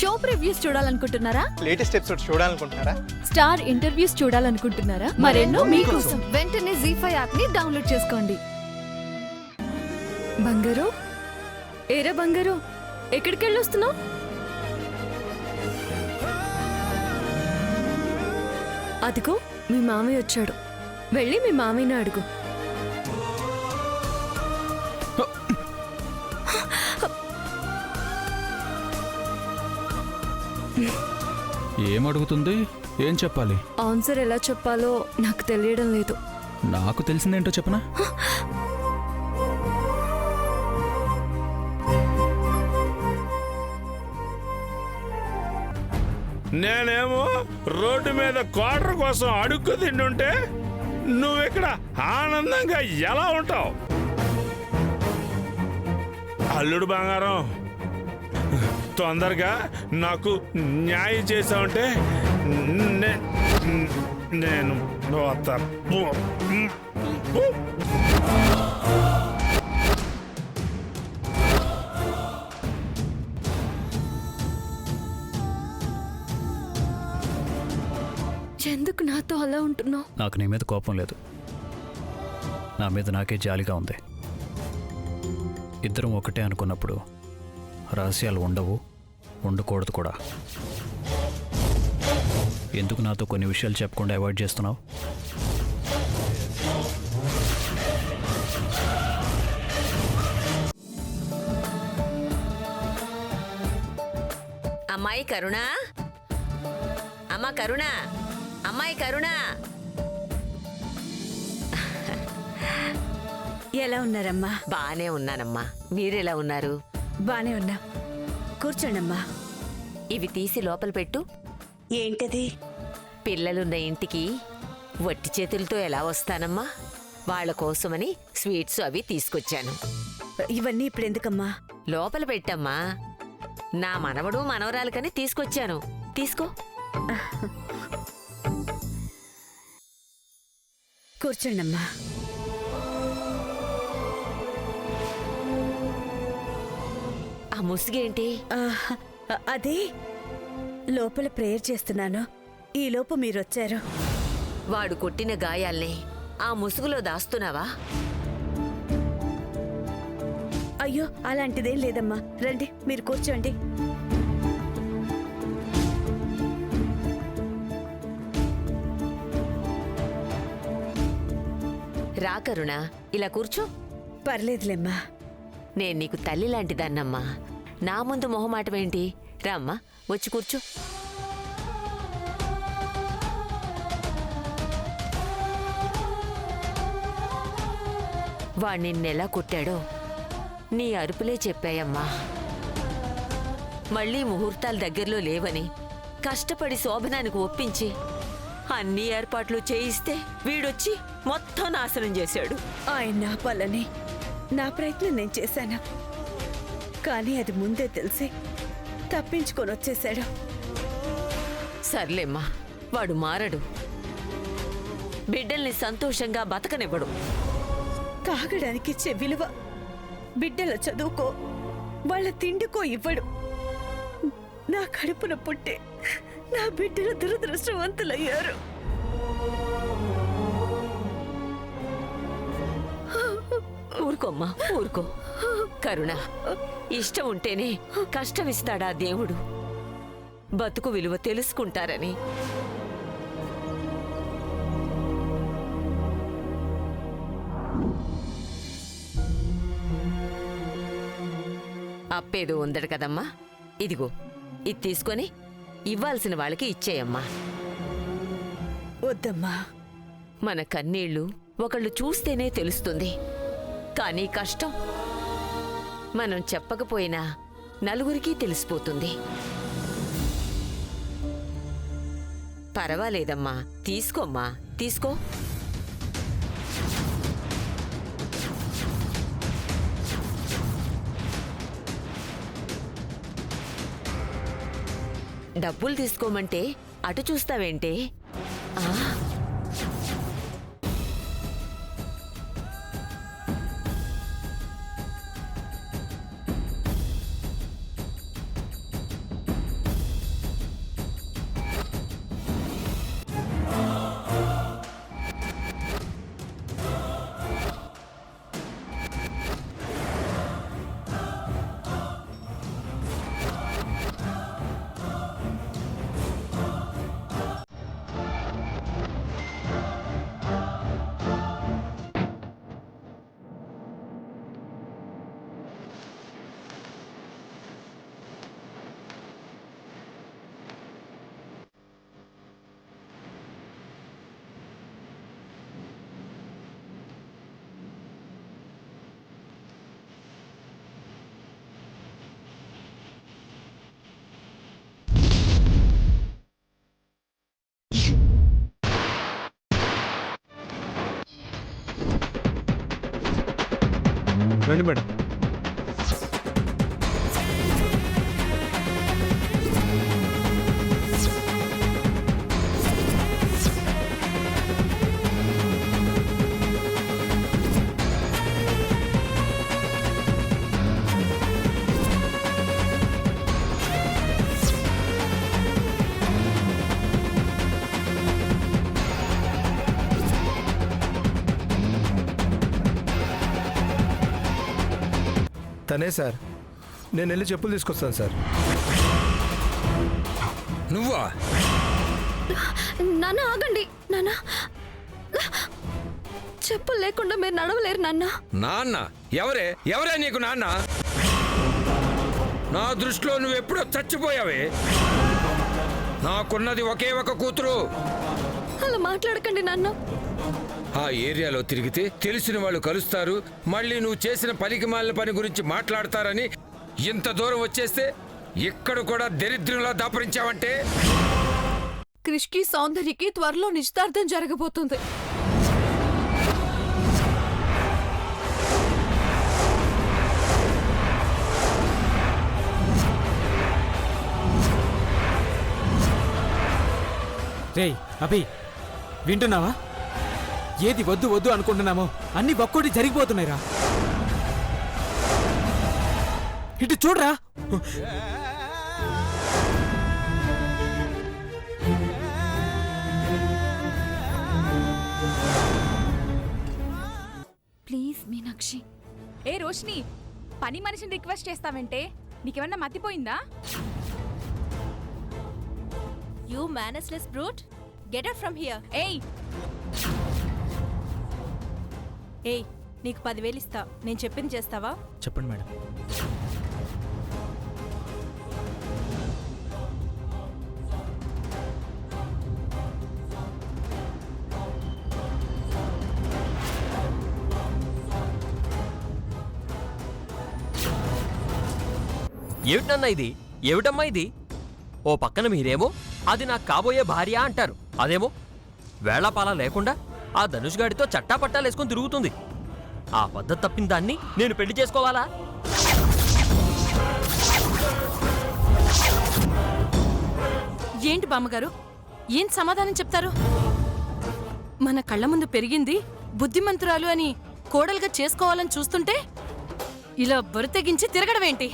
Show previews చూడాలనుకుంటున్నారా? Latest episode చూడాలనుకుంటున్నారా? Star interviews చూడాలనుకుంటున్నారా? మరెన్నో మీకోసం వెంటనే ZEE5 యాప్ ని డౌన్లోడ్ చేసుకోండి. బంగారు, ఏరా బంగారు, ఎక్కడికి వెళ్ళొస్తున్నావు? అదిగో మీ మామయ్య వచ్చాడు, వెళ్ళి మీ మామయ్యని అడుగు. ఏం అడుగుతుంది? ఏం చెప్పాలి? ఆన్సర్ ఎలా చెప్పాలో నాకు తెలియడం లేదు. నాకు తెలిసిందేంటో చెప్పనా? నేనేమో రోడ్డు మీద క్వార్టర్ కోసం అడుక్కు తింటుంటే నువ్విక్కడ ఆనందంగా ఎలా ఉంటావు? అల్లుడు బంగారం, తొందరగా నాకు న్యాయం చేసావంటే నేను పోతా. ఎందుకు నాతో అలా ఉంటున్నావు? నాకు నీ మీద కోపం లేదు, నా మీద నాకే జాలిగా ఉంది. ఇద్దరం ఒకటే అనుకున్నప్పుడు రహస్యాలు ఉండవు, ఉండకూడదు కూడా. ఎందుకు నాతో కొన్ని విషయాలు చెప్పకుండా అవాయిడ్ చేస్తున్నావు? అమ్మాయి కరుణ, అమ్మ కరుణ, అమ్మాయి కరుణ. ఎలా ఉన్నారమ్మా? బానే ఉన్నానమ్మా, మీరెలా ఉన్నారు? బానే ఉన్నా, కూర్చోండమ్మా. ఇవి తీసి లోపల పెట్టు. ఏంటది? పిల్లలున్న ఇంటికి వట్టి చేతులతో ఎలా వస్తానమ్మా? వాళ్ళ కోసమని స్వీట్స్ అవి తీసుకొచ్చాను. ఇవన్నీ ఇప్పుడు ఎందుకమ్మా? లోపల పెట్టమ్మా. నా మనవడు మనవరాలకని తీసుకొచ్చాను, తీసుకో. కూర్చోండమ్మా. ఆ ముసుగేంటి? అది లోపల ప్రేయర్ చేస్తున్నాను, ఈలోపు మీరొచ్చారు. వాడు కొట్టిన గాయాల్ని ఆ ముసుగులో దాస్తున్నావా? అయ్యో, అలాంటిదేం లేదమ్మా. రండి, మీరు కూర్చోండి. రా కరుణ, ఇలా కూర్చో. పర్లేదులేమ్మా. నేను నీకు తల్లి లాంటిదాన్నమ్మా, నా ముందు మొహమాటమేంటి? రామ్మా, వచ్చి కూర్చో. వాడు నిన్నెలా కొట్టాడో నీ అరుపులే చెప్పాయమ్మా. మళ్ళీ ముహూర్తాలు దగ్గరలో లేవని కష్టపడి శోభనానికి ఒప్పించి అన్ని ఏర్పాట్లు చేయిస్తే వీడొచ్చి మొత్తం నాశనం చేశాడు. ఆయన నాపాలని నా ప్రయత్నం నేను చేశాను, కానీ అది ముందే తెలిసి తప్పించుకొని వచ్చేశాడు. సర్లేమ్మా, వాడు మారడు, బిడ్డల్ని సంతోషంగా బతకనివ్వడు. తాగడానికి ఇచ్చే విలువ బిడ్డల చదువుకో, వాళ్ళ తిండికో ఇవ్వడు. నా కడుపున పుట్టే నా బిడ్డలు దురదృష్టవంతులయ్యారు. ఊరుకోమ్మా, ఊరుకో. కరుణ, ఇష్టం ఉంటేనే కష్టమిస్తాడా దేవుడు? బతుకు విలువ తెలుసుకుంటారని. అప్పేదో ఉందడు కదమ్మా, ఇదిగో ఇది తీసుకొని ఇవ్వాల్సిన వాళ్ళకి ఇచ్చేయమ్మా. వద్దమ్మా. మన కన్నీళ్లు ఒకళ్ళు చూస్తేనే తెలుస్తుంది, కానీ కష్టం మనం చెప్పకపోయినా నలుగురికి తెలిసిపోతుంది. పర్వాలేదమ్మా, తీసుకోమ్మా, తీసుకో. డబ్బులు తీసుకోమంటే అటు చూస్తావేంటే? ఆ, రండి మేడం. తనే సార్. నేను వెళ్ళి చెప్పులు తీసుకొస్తాను సార్. నువ్వా? నాన్న ఆగండి. నాన్న చెప్పులు లేకుండా మీరు నడవలేరు నాన్న. నాన్న? ఎవరే నీకు నాన్న? నా దృష్టిలో నువ్వు ఎప్పుడో చచ్చిపోయావే. నాకున్నది ఒకే ఒక కూతురు. అలా మాట్లాడకండి నాన్న. ఆ ఏరియాలో తిరిగితే తెలిసిన వాళ్ళు కలుస్తారు, మళ్ళీ నువ్వు చేసిన పనికి మాలిన పని గురించి మాట్లాడతారని ఇంత దూరం వచ్చేస్తే ఇక్కడ కూడా దరిద్రంలా దాపరించావంటే. క్రిష్కి సౌందర్యకి త్వరలో నిశ్చితార్థం జరగబోతుంది. రేయ్ అభి, వింటున్నావా? ఏది వద్దు వద్దు అనుకుంటున్నామో అన్ని ఒక్కోటి జరిగిపోతున్నాయిరా. ఇటు చూడరా. ప్లీజ్ మీనాక్షి. ఏ రోషిని, పని మనిషిని రిక్వెస్ట్ చేస్తావంటే నీకేమన్నా మతిపోయిందా? You mannerless brute, get out from here. ఏయ్ ఏయ్, నీకు 10,000 ఇస్తా, నేను చెప్పింది చేస్తావా? చెప్పండి మేడం. ఏమిటన్నా ఇది? ఏమిటమ్మా ఇది? ఓ పక్కన మీరేమో అది నాకు కాబోయే భార్య అంటారు, అదేమో వేళాపాలా లేకుండా ఆ ధనుష్ గాడితో చట్టాపట్టాలేసుకొని తిరుగుతుంది. ఆ పద్ధతి తప్పిన దాన్ని నేను పెళ్లి చేసుకోవాలా? ఏంటి బామ్మగారు, ఏం సమాధానం చెప్తారు? మన కళ్ళ ముందు పెరిగింది బుద్ధిమంతురాలు అని కోడలుగా చేసుకోవాలని చూస్తుంటే ఇలా బరితెగించి తిరగడం ఏంటి?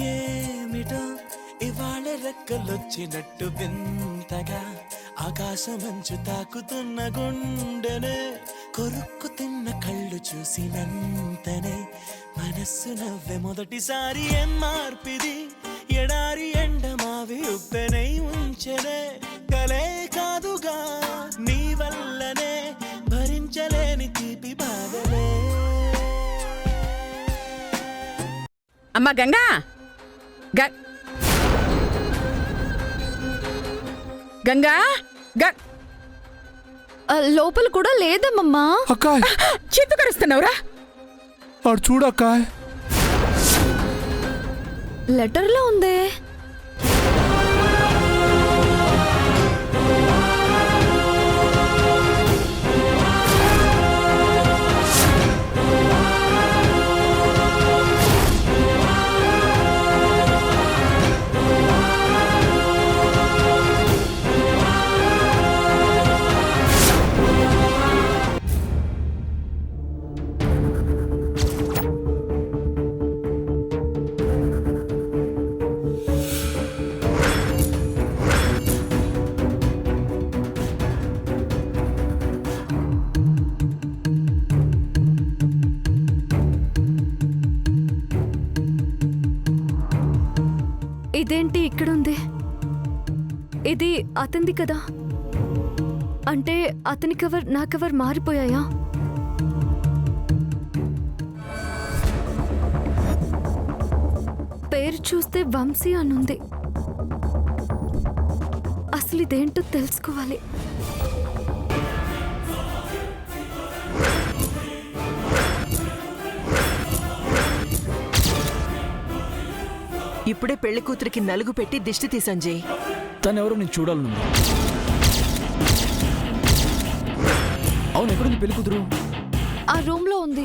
ఏమిటో ఇవాళ రెక్కలొచ్చినట్టు వింతగా ఆకాశమంచు తాకుతున్న గుండెనే కొరుక్కు తిన్న కళ్ళు చూసినంతనే మనస్సు నవ్వే మొదటిసారి ఏం మార్పిది ఎడారి ఎండ మావి ఉప్పెనై ఉంచెనే కలే కాదుగా నీ వల్లనే భరించలేని తీపి బాధలే. అమ్మా గంగా, గంగా లోపల కూడా లేదమ్మమ్మా. అక్కాయ్, చేతు కరుస్తున్నావురా? ఆడు చూడక్కాయ్. లెటర్లో ఉందే. ఇదేంటి ఇక్కడుంది? ఇది అతనిది కదా? అంటే అతని కవర్ నా కవర్ మారిపోయాయా? పేరు చూస్తే వంశీ అనుంది. అసలు ఇదేంటో తెలుసుకోవాలి. ఇప్పుడే పెళ్లి కూతురికి నలుగు పెట్టి దిష్టి తీ సంజయ్. తనెవరో నేను చూడాలనుంది. అవును, ఎక్కడుంది పెళ్లి కూతురు? ఆ రూమ్ లో ఉంది.